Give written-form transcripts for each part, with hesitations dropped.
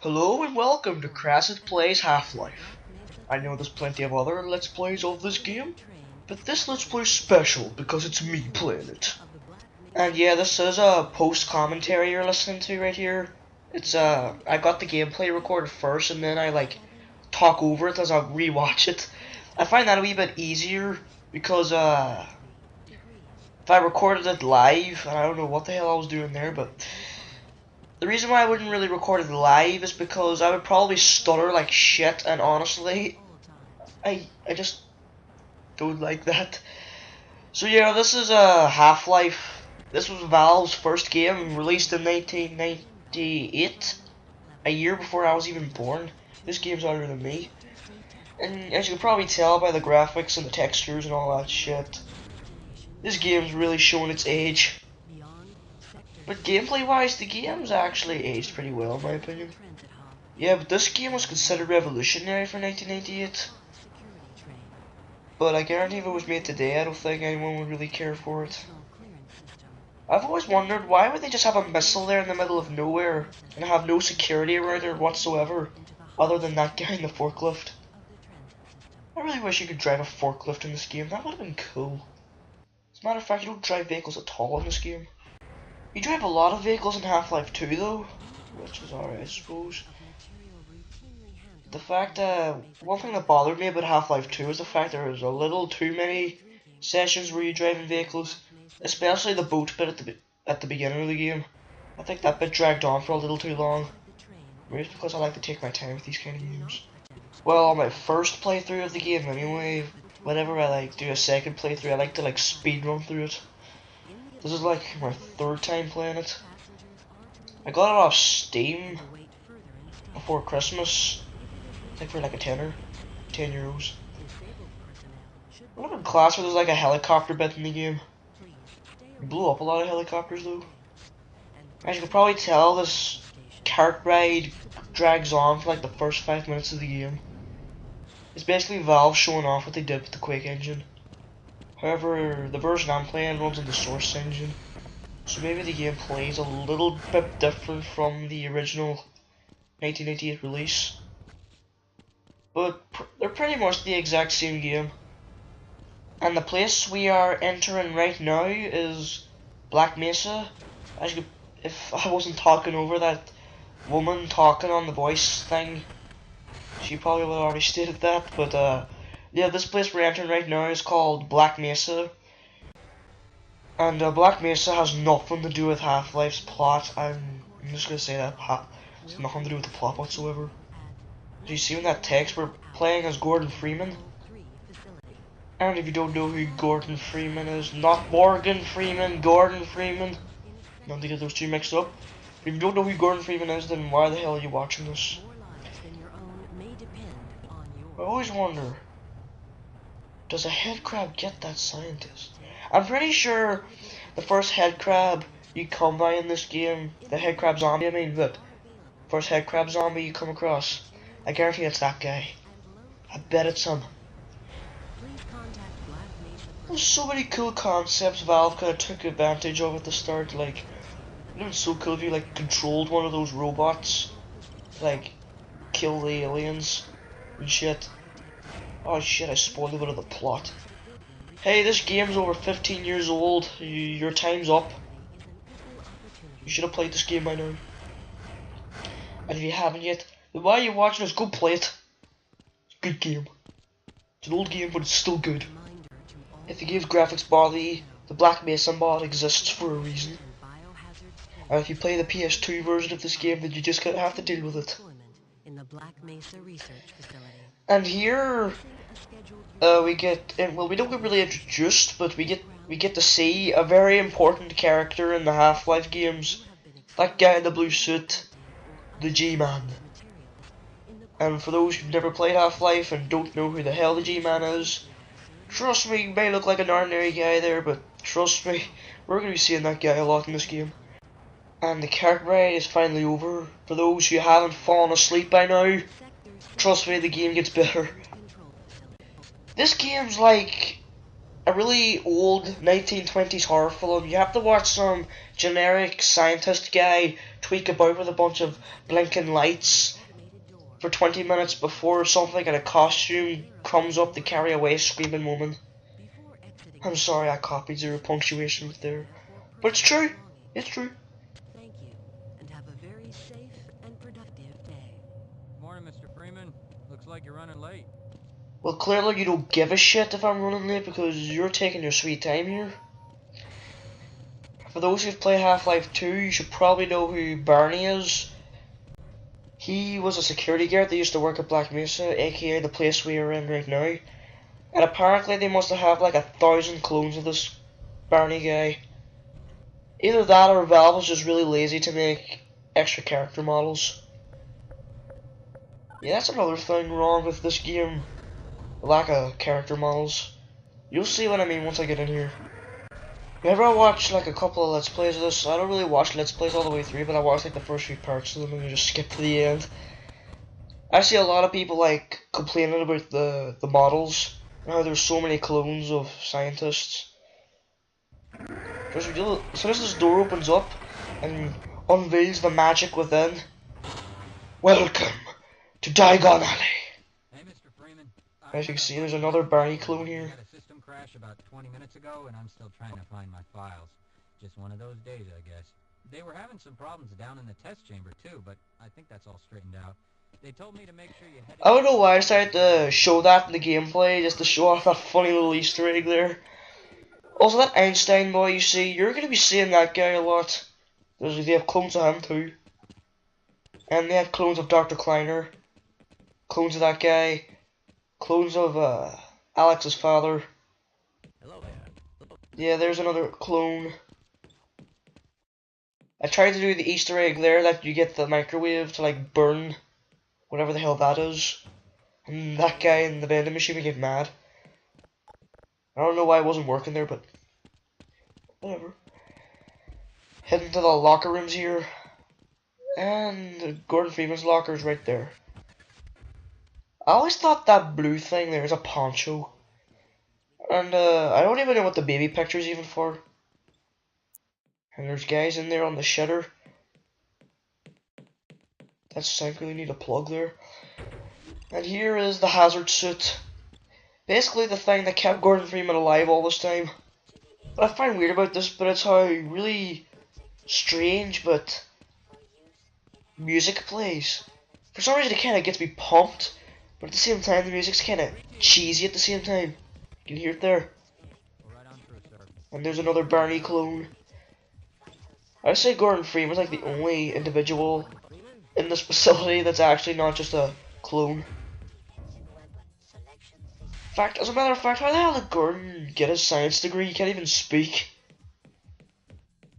Hello and welcome to Crazt Plays Half-Life. I know there's plenty of other Let's Plays of this game, but this Let's Play is special because it's me playing it. And yeah, this is a post-commentary you're listening to right here. It's I got the gameplay recorded first and then I talk over it as I rewatch it. I find that a wee bit easier because if I recorded it live, and I don't know what the hell I was doing there, but the reason why I wouldn't really record it live is because I would probably stutter like shit, and honestly, I just don't like that. So yeah, this is Half-Life. This was Valve's first game, released in 1998, a year before I was even born. This game's older than me. And as you can probably tell by the graphics and the textures and all that shit, this game's really showing its age. But gameplay-wise, the game's actually aged pretty well, in my opinion. Yeah, but this game was considered revolutionary for 1988. But I guarantee if it was made today, I don't think anyone would really care for it. I've always wondered, why would they just have a missile there in the middle of nowhere and have no security around it whatsoever, other than that guy in the forklift? I really wish you could drive a forklift in this game. That would have been cool. As a matter of fact, you don't drive vehicles at all in this game. You drive a lot of vehicles in Half-Life 2 though, which is alright I suppose. The fact one thing that bothered me about Half-Life 2 is the fact there was a little too many sessions where you drive in vehicles, especially the boat bit at the beginning of the game. I think that bit dragged on for a little too long. Maybe it's because I like to take my time with these kind of games. Well, on my first playthrough of the game anyway, whenever I do a second playthrough, I like to speed run through it. This is my third time playing it. I got it off Steam before Christmas. I think for a tenner, €10. I went in class where there's a helicopter bit in the game. We blew up a lot of helicopters though. As you can probably tell, this cart ride drags on for the first 5 minutes of the game. It's basically Valve showing off what they did with the Quake engine. However, the version I'm playing runs on the Source engine, so maybe the game plays a little bit different from the original 1988 release. But they're pretty much the exact same game. And the place we are entering right now is Black Mesa. If I wasn't talking over that woman talking on the voice thing, she probably would have already stated that, but yeah, this place we're entering right now is called Black Mesa. And Black Mesa has nothing to do with Half-Life's plot. I'm just gonna say that. It's nothing to do with the plot whatsoever. Do you see in that text we're playing as Gordon Freeman? And if you don't know who Gordon Freeman is, not Morgan Freeman, Gordon Freeman. Not to get those two mixed up. But if you don't know who Gordon Freeman is, then why the hell are you watching this? I always wonder, does a head crab get that scientist? I'm pretty sure the first head crab you come by in this game, the head crab zombie, the first head crab zombie you come across, I guarantee it's that guy. I bet it's him. There's so many cool concepts Valve could have took advantage of at the start. It would have been so cool if you controlled one of those robots, kill the aliens and shit. Oh shit, I spoiled a bit of the plot. Hey, this game's over 15 years old. Your time's up. You should have played this game by now. And if you haven't yet, then why are you watching this? Go play it. It's a good game. It's an old game, but it's still good. If the game's graphics bother you, the Black Mesa mod exists for a reason. And if you play the PS2 version of this game, then you just gonna have to deal with it. And here, we get, well, we don't get really introduced, but we get to see a very important character in the Half-Life games. That guy in the blue suit, the G-Man. And for those who've never played Half-Life and don't know who the hell the G-Man is, trust me, he may look like an ordinary guy there, but trust me, we're gonna be seeing that guy a lot in this game. And the cart ride is finally over. For those who haven't fallen asleep by now, trust me, the game gets better. This game's like a really old 1920s horror film. You have to watch some generic scientist guy tweak about with a bunch of blinking lights for 20 minutes before something in a costume comes up to carry away a screaming woman. I'm sorry I copied zero punctuation there. But it's true. It's true. Thank you, and have a very safe and productive day. Morning, Mr. Freeman. Looks like you're running late. Well, clearly you don't give a shit if I'm running late because you're taking your sweet time here. For those who've played Half-Life 2, you should probably know who Barney is. He was a security guard that used to work at Black Mesa, aka the place we are in right now. And apparently they must have like 1,000 clones of this Barney guy. Either that or Valve was just really lazy to make extra character models. Yeah, that's another thing wrong with this game. The lack of character models. You'll see what I mean once I get in here. Whenever I watch like a couple of Let's Plays of this, I don't really watch Let's Plays all the way through, but I watch like the first few parts of them and just skip to the end. I see a lot of people like complaining about the models and how there's so many clones of scientists. As soon as this door opens up and unveils the magic within, welcome to Diagon Alley. Hey, Mr. Freeman. As you can see, there's another Barney clone here. Had a system crash about 20 minutes ago, and I'm still trying to find my files. Just one of those days, I guess. They were having some problems down in the test chamber too, but I think that's all straightened out. They told me to make sure you head. I don't know why I decided to show that in the gameplay, just to show off that funny little Easter egg there. Also, that Einstein boy you see, you're going to be seeing that guy a lot. They have clones of him too. And they have clones of Dr. Kleiner. Clones of that guy. Clones of Alex's father. Hello there. Yeah, there's another clone. I tried to do the Easter egg there that you get the microwave to like burn whatever the hell that is. And that guy in the vending machine would get mad. I don't know why it wasn't working there, but whatever. Heading to the locker rooms here. And Gordon Freeman's locker is right there. I always thought that blue thing there is a poncho. And I don't even know what the baby picture is even for. And there's guys in there on the shitter. That's I really need a plug there. And here is the hazard suit. Basically the thing that kept Gordon Freeman alive all this time. What I find weird about this, but it's how really strange but music plays. For some reason it kinda gets me pumped, but at the same time the music's kinda cheesy at the same time. You can hear it there. And there's another Barney clone. I'd say Gordon Freeman's like the only individual in this facility that's actually not just a clone. In fact, as a matter of fact, how the hell did Gordon get his science degree? He can't even speak.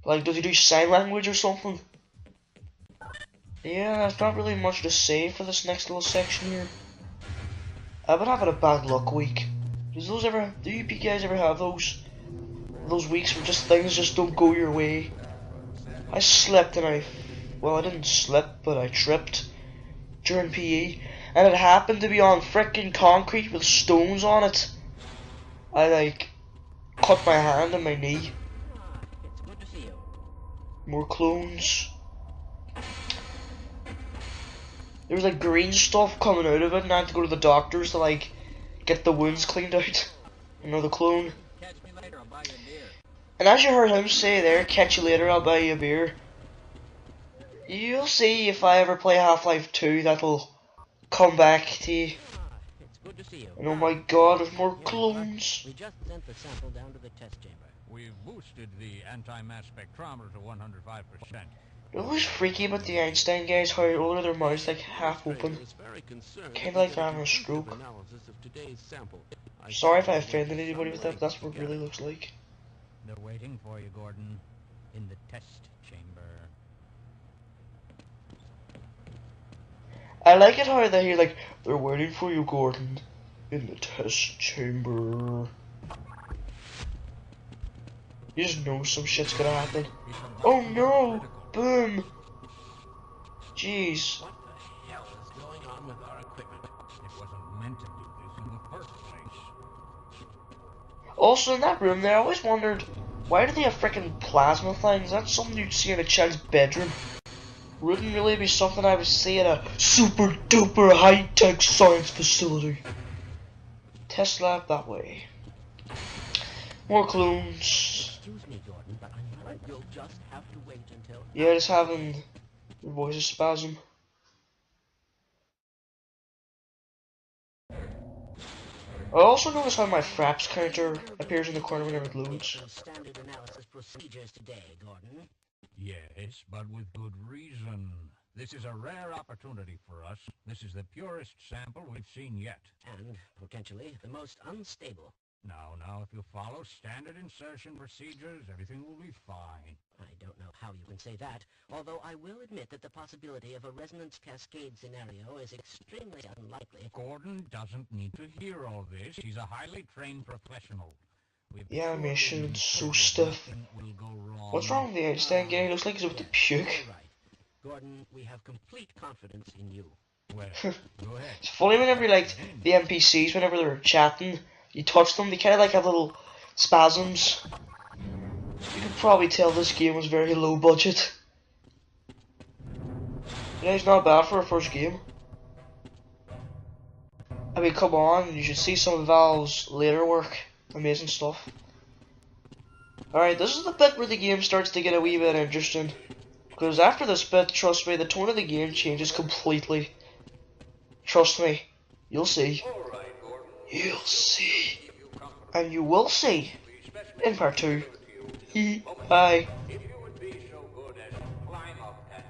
Like, does he do sign language or something? Yeah, there's not really much to say for this next little section here. I've been having a bad luck week. Do you guys ever have those weeks where just things just don't go your way? I slipped and I didn't slip, but I tripped during PE. And it happened to be on frickin' concrete with stones on it. I like cut my hand and my knee. It's good to see you. More clones. There was like green stuff coming out of it and I had to go to the doctors to like get the wounds cleaned out. Another clone. Catch me later, I'll buy you a beer. And as you heard him say there, catch you later, I'll buy you a beer. You'll see if I ever play Half-Life 2, that'll come back to you. It's good to see you. And oh my god, there's more clones. We just sent the sample down to the test chamber. We've boosted the anti-mass spectrometer to 105%. It was freaky about the Einstein guys, how all of their mouths like half open. Kinda like they're having a stroke. Sorry if I offended anybody with that, but that's what it really looks like. They're waiting for you, Gordon, in the test chamber. I like it how they hear like, they're waiting for you, Gordon, in the test chamber. You just know some shit's gonna happen. Oh no! Boom! Jeez. What the hell is going on with our equipment? It wasn't meant to do this in the first place. Also, in that room there, I always wondered, why do they have frickin' plasma things? That's something you'd see in a child's bedroom. wouldn't really be something I would see at a super duper high tech science facility. Test lab that way. More clones. Excuse me, Gordon, but I'm afraid you'll just have to wait until... Yeah, just having your voice a spasm. I also notice how my fraps counter appears in the corner whenever it loads. Standard analysis procedures today, Gordon. Yes, but with good reason. This is a rare opportunity for us. This is the purest sample we've seen yet. And, potentially, the most unstable. Now, if you follow standard insertion procedures, everything will be fine. I don't know how you can say that, although I will admit that the possibility of a resonance cascade scenario is extremely unlikely. Gordon doesn't need to hear all this. He's a highly trained professional. The animation is so stiff. Will go wrong. What's wrong with the Einstein guy? He looks like he's about to puke. All right. Gordon, we have complete confidence in you. Well, go ahead. It's funny whenever like the NPCs, whenever they're chatting, you touch them, they kind of like have little spasms. You could probably tell this game was very low budget. Yeah, it's not bad for a first game. I mean, come on, you should see some of Valve's later work. Amazing stuff. Alright, this is the bit where the game starts to get a wee bit interesting. Because after this bit, trust me, the tone of the game changes completely. Trust me, you'll see. You'll see. And you will see in part 2. Bye. If you would be so good as to climb up and